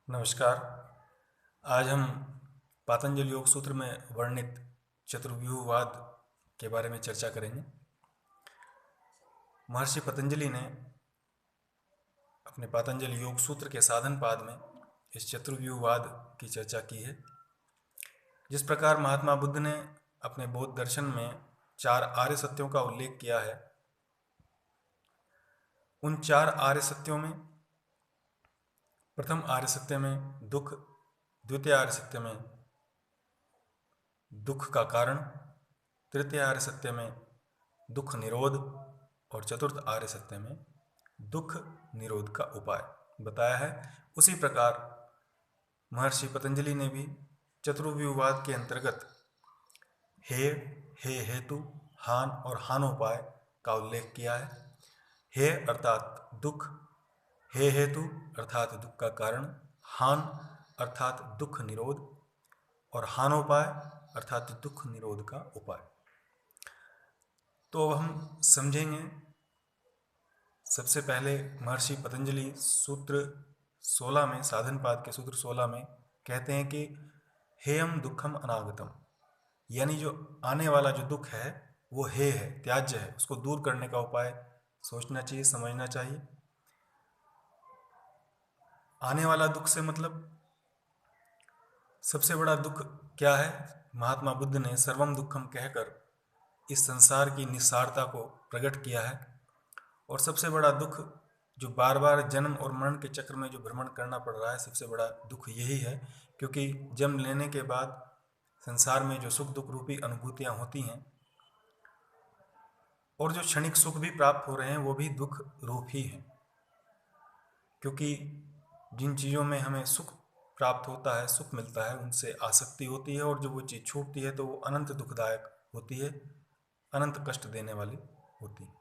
नमस्कार। आज हम पातंजल योग सूत्र में वर्णित चतुर्व्यूहवाद के बारे में चर्चा करेंगे। महर्षि पतंजलि ने अपने पातंजल योग सूत्र के साधन पाद में इस चतुर्व्यूहवाद की चर्चा की है। जिस प्रकार महात्मा बुद्ध ने अपने बौद्ध दर्शन में 4 आर्य सत्यों का उल्लेख किया है, उन 4 आर्य सत्यों में प्रथम आर्य सत्य में दुख, द्वितीय आर्य सत्य में दुख का कारण, तृतीय आर्य सत्य में दुख निरोध और चतुर्थ आर्य सत्य में दुख निरोध का उपाय बताया है। उसी प्रकार महर्षि पतंजलि ने भी चतुर्व्यूहवाद के अंतर्गत हे, हेतु, हान और हानोपाय का उल्लेख किया है। हे अर्थात दुख, हे हेतु अर्थात दुख का कारण, हान अर्थात दुख निरोध और हानोपाय अर्थात दुख निरोध का उपाय। तो अब हम समझेंगे। सबसे पहले महर्षि पतंजलि सूत्र 16 में, साधन पाद के सूत्र 16 में कहते हैं कि हेयम दुखम अनागतम, यानी जो आने वाला जो दुख है वो हे है, त्याज्य है, उसको दूर करने का उपाय सोचना चाहिए, समझना चाहिए। आने वाला दुख से मतलब सबसे बड़ा दुख क्या है? महात्मा बुद्ध ने सर्वम दुखम कहकर इस संसार की निस्सारता को प्रकट किया है। और सबसे बड़ा दुख जो बार बार जन्म और मरण के चक्र में जो भ्रमण करना पड़ रहा है, सबसे बड़ा दुख यही है। क्योंकि जन्म लेने के बाद संसार में जो सुख दुख रूपी अनुभूतियां होती हैं और जो क्षणिक सुख भी प्राप्त हो रहे हैं वो भी दुख रूप ही हैं। क्योंकि जिन चीज़ों में हमें सुख प्राप्त होता है, सुख मिलता है, उनसे आसक्ति होती है और जो वो चीज़ छूटती है तो वो अनंत दुखदायक होती है, अनंत कष्ट देने वाली होती है।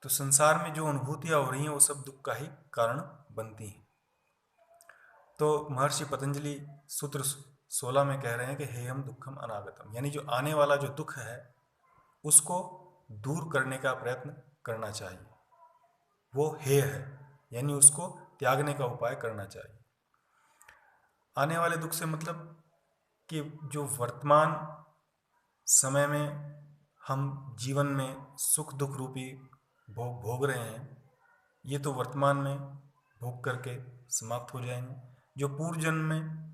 तो संसार में जो अनुभूतियां हो रही हैं वो सब दुख का ही कारण बनती हैं। तो महर्षि पतंजलि सूत्र 16 में कह रहे हैं कि हेयम दुखम अनागतम, यानी जो आने वाला जो दुख है उसको दूर करने का प्रयत्न करना चाहिए। वो हेय है, यानी उसको त्यागने का उपाय करना चाहिए। आने वाले दुख से मतलब कि जो वर्तमान समय में हम जीवन में सुख दुख रूपी भोग रहे हैं, ये तो वर्तमान में भोग करके समाप्त हो जाएंगे। जो पूर्व जन्म में,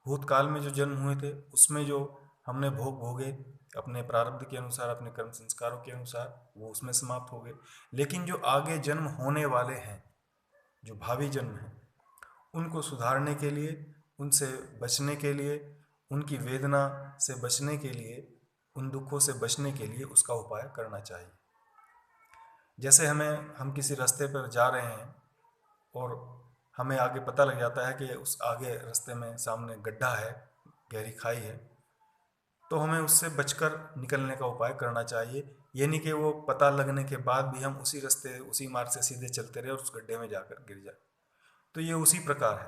भूतकाल में जो जन्म हुए थे उसमें जो हमने भोग भोगे अपने प्रारब्ध के अनुसार, अपने कर्म संस्कारों के अनुसार, वो उसमें समाप्त हो गए। लेकिन जो आगे जन्म होने वाले हैं, जो भावी जन्म हैं, उनको सुधारने के लिए, उनसे बचने के लिए, उनकी वेदना से बचने के लिए, उन दुखों से बचने के लिए उसका उपाय करना चाहिए। जैसे हम किसी रास्ते पर जा रहे हैं और हमें आगे पता लग जाता है कि उस आगे रास्ते में सामने गड्ढा है, गहरी खाई है, तो हमें उससे बचकर निकलने का उपाय करना चाहिए। ये नहीं कि वो पता लगने के बाद भी हम उसी रास्ते, उसी मार्ग से सीधे चलते रहे और उस गड्ढे में जाकर गिर जाए। तो ये उसी प्रकार है।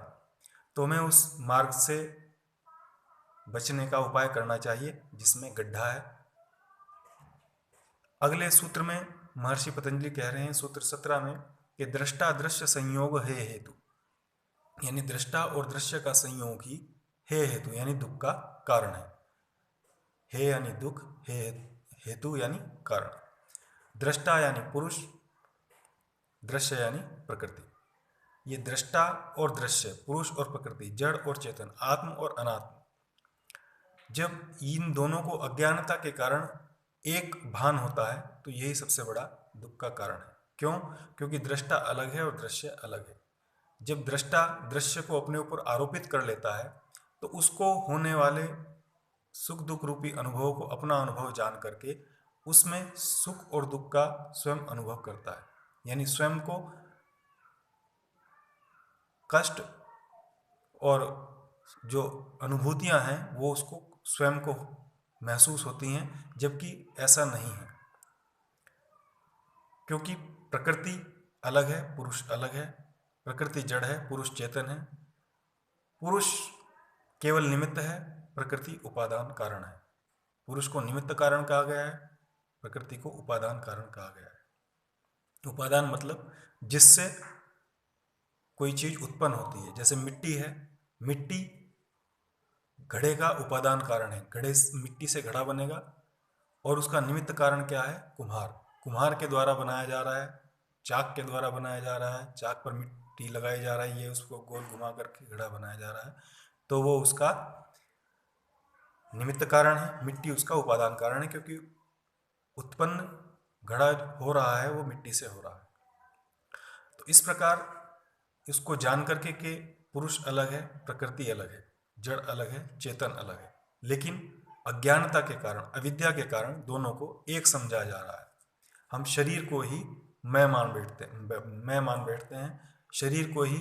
तो हमें उस मार्ग से बचने का उपाय करना चाहिए जिसमें गड्ढा है। अगले सूत्र में महर्षि पतंजलि कह रहे हैं, सूत्र 17 में, कि दृष्टा दृश्य संयोग हे हेतु, यानी दृष्टा और दृश्य का संयोग ही हे हेतु यानी दुख का कारण है। हे यानी दुख, हे हेतु यानी कारण। दृष्टा यानी पुरुष, दृश्य यानी प्रकृति। ये दृष्टा और दृश्य, पुरुष और प्रकृति, जड़ और चेतन, आत्म और अनात्म, जब इन दोनों को अज्ञानता के कारण एक भान होता है तो यही सबसे बड़ा दुख का कारण है। क्यों? क्योंकि दृष्टा अलग है और दृश्य अलग है। जब दृष्टा दृश्य को अपने ऊपर आरोपित कर लेता है तो उसको होने वाले सुख दुख रूपी अनुभव को अपना अनुभव जान करके उसमें सुख और दुख का स्वयं अनुभव करता है, यानी स्वयं को कष्ट और जो अनुभूतियां हैं वो उसको स्वयं को महसूस होती हैं, जबकि ऐसा नहीं है। क्योंकि प्रकृति अलग है, पुरुष अलग है। प्रकृति जड़ है, पुरुष चेतन है। पुरुष केवल निमित्त है, प्रकृति उपादान कारण है। पुरुष को निमित्त कारण कहा गया है, प्रकृति को उपादान कारण कहा गया है। उपादान मतलब जिससे कोई चीज उत्पन्न होती है। जैसे मिट्टी है, मिट्टी घड़े का उपादान कारण है, मिट्टी से घड़ा बनेगा और उसका निमित्त कारण क्या है? कुम्हार। कुम्हार के द्वारा बनाया जा रहा है, चाक के द्वारा बनाया जा रहा है, चाक पर मिट्टी लगाई जा रहा है, ये उसको गोल घुमा करके घड़ा बनाया जा रहा है, तो वो उसका निमित्त कारण है, मिट्टी उसका उपादान कारण है, क्योंकि उत्पन्न घड़ा हो रहा है वो मिट्टी से हो रहा है। तो इस प्रकार इसको जान करके कि पुरुष अलग है, प्रकृति अलग है, जड़ अलग है, चेतन अलग है, लेकिन अज्ञानता के कारण, अविद्या के कारण दोनों को एक समझा जा रहा है। हम शरीर को ही मैं मान बैठते हैं, शरीर को ही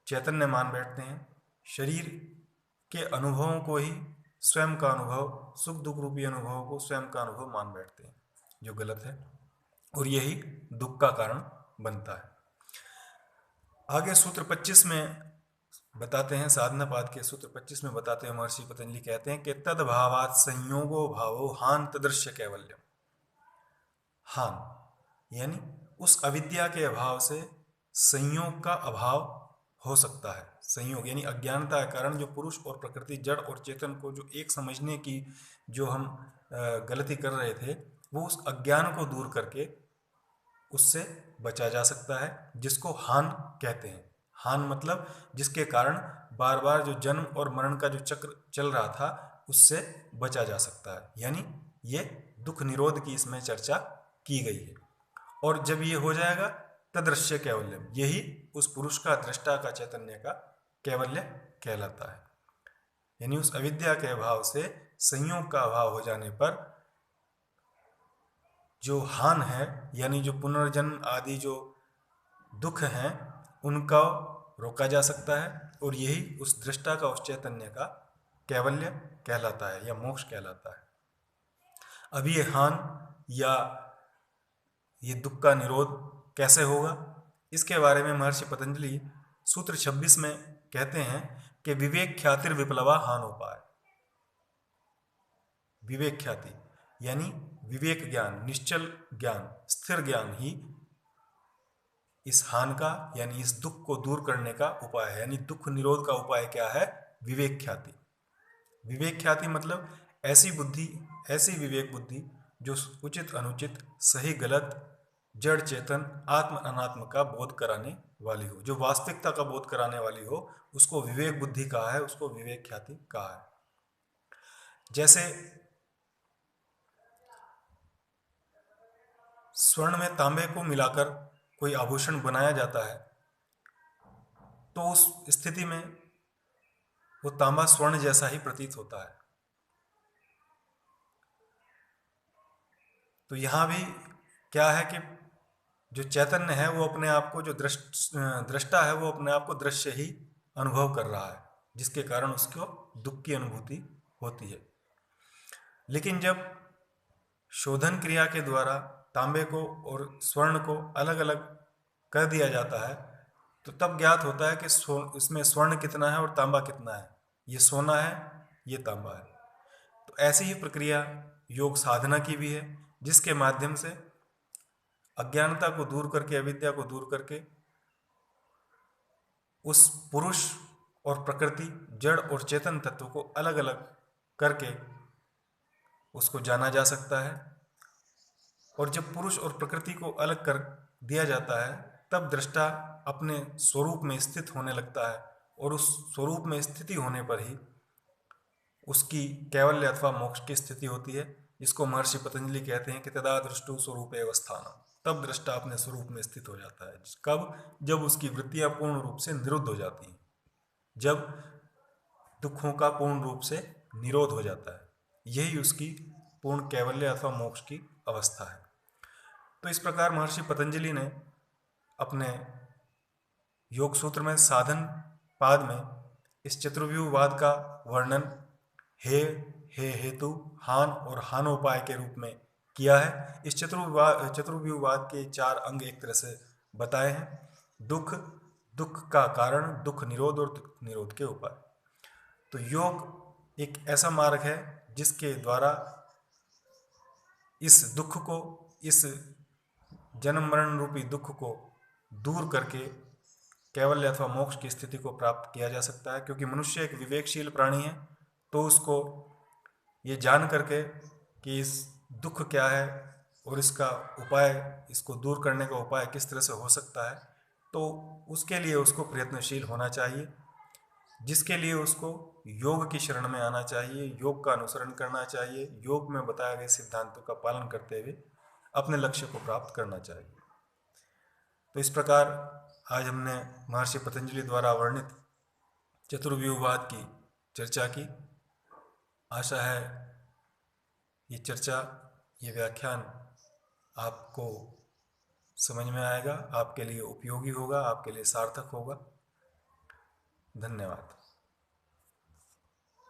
चैतन्य मान बैठते हैं, शरीर के अनुभवों को ही स्वयं का अनुभव, सुख दुख रूपी अनुभवों को स्वयं का अनुभव मान बैठते हैं, जो गलत है, और यही दुख का कारण बनता है। आगे सूत्र 25 में बताते हैं, साधना पाद के सूत्र 25 में बताते हैं, महर्षि पतंजलि कहते हैं कि तद भावात संयोगो भावो हान तदृश्य कैवल्यम। हान यानी उस अविद्या के अभाव से संयोग का अभाव हो सकता है। संयोग यानी अज्ञानता के कारण जो पुरुष और प्रकृति, जड़ और चेतन को जो एक समझने की जो हम गलती कर रहे थे, वो उस अज्ञान को दूर करके उससे बचा जा सकता है, जिसको हान कहते हैं। हान मतलब जिसके कारण बार बार जो जन्म और मरण का जो चक्र चल रहा था उससे बचा जा सकता है। यानी ये दुख निरोध की इसमें चर्चा की गई है। और जब ये हो जाएगा तदृश्य कैवल्यम, यही उस पुरुष का, दृष्टा का, चैतन्य का कैवल्य कहलाता है। यानी उस अविद्या के अभाव से संयोग का अभाव हो जाने पर जो हान है, यानी जो पुनर्जन्म आदि जो दुख हैं, उनका रोका जा सकता है, और यही उस दृष्टा का, उस चैतन्य का कैवल्य कहलाता है या मोक्ष कहलाता है। अब ये हान या ये दुख का निरोध कैसे होगा, इसके बारे में महर्षि पतंजलि सूत्र 26 में कहते हैं कि विवेक ख्यातिर विप्लवा हानोपाय। विवेक ख्याति यानी विवेक ज्ञान, निश्चल ज्ञान, स्थिर ज्ञान ही इस हान का यानी इस दुख को दूर करने का उपाय है। यानी दुख निरोध का उपाय क्या है? विवेक ख्याति। विवेक ख्याति मतलब ऐसी बुद्धि, ऐसी विवेक बुद्धि जो उचित अनुचित, सही गलत, जड़ चेतन, आत्म अनात्म का बोध कराने वाली हो, जो वास्तविकता का बोध कराने वाली हो, उसको विवेक बुद्धि कहा है, उसको विवेक ख्याति कहा है। जैसे स्वर्ण में तांबे को मिलाकर कोई आभूषण बनाया जाता है, तो उस स्थिति में वो तांबा स्वर्ण जैसा ही प्रतीत होता है। तो यहां भी क्या है कि जो चैतन्य है वो अपने आप को, जो दृष्टा है वो अपने आप को दृश्य ही अनुभव कर रहा है, जिसके कारण उसको दुख की अनुभूति होती है। लेकिन जब शोधन क्रिया के द्वारा तांबे को और स्वर्ण को अलग अलग कर दिया जाता है, तो तब ज्ञात होता है कि इसमें स्वर्ण कितना है और तांबा कितना है, ये सोना है, ये तांबा है। तो ऐसी ही प्रक्रिया योग साधना की भी है, जिसके माध्यम से अज्ञानता को दूर करके, अविद्या को दूर करके उस पुरुष और प्रकृति, जड़ और चेतन तत्व को अलग अलग करके उसको जाना जा सकता है। और जब पुरुष और प्रकृति को अलग कर दिया जाता है, तब दृष्टा अपने स्वरूप में स्थित होने लगता है, और उस स्वरूप में स्थिति होने पर ही उसकी कैवल्य अथवा मोक्ष की स्थिति होती है, जिसको महर्षि पतंजलि कहते हैं कि तदा दृष्टु स्वरूप अवस्थानम। तब दृष्टा अपने स्वरूप में स्थित हो जाता है। कब? जब उसकी वृत्तियां पूर्ण रूप से निरुद्ध हो जाती हैं, जब दुखों का पूर्ण रूप से निरोध हो जाता है, यही उसकी पूर्ण कैवल्य अथवा मोक्ष की अवस्था है। तो इस प्रकार महर्षि पतंजलि ने अपने योग सूत्र में, साधन पाद में, इस चतुर्व्यूहवाद का वर्णन हे हेतु, हान और हानोपाय के रूप में किया है। इस चतुर्व्यूहवाद के 4 अंग एक तरह से बताए हैं: दुख, दुख का कारण, दुख निरोध और दुख निरोध के उपाय। तो योग एक ऐसा मार्ग है जिसके द्वारा इस दुख को, इस जन्म मरण रूपी दुख को दूर करके कैवल्य अथवा मोक्ष की स्थिति को प्राप्त किया जा सकता है। क्योंकि मनुष्य एक विवेकशील प्राणी है, तो उसको ये जान करके कि इस दुख क्या है और इसका उपाय, इसको दूर करने का उपाय किस तरह से हो सकता है, तो उसके लिए उसको प्रयत्नशील होना चाहिए, जिसके लिए उसको योग की शरण में आना चाहिए, योग का अनुसरण करना चाहिए, योग में बताए गए सिद्धांतों का पालन करते हुए अपने लक्ष्य को प्राप्त करना चाहिए। तो इस प्रकार आज हमने महर्षि पतंजलि द्वारा वर्णित चतुर्व्यूहवाद की चर्चा की। आशा है ये चर्चा, ये व्याख्यान आपको समझ में आएगा, आपके लिए उपयोगी होगा, आपके लिए सार्थक होगा। धन्यवाद।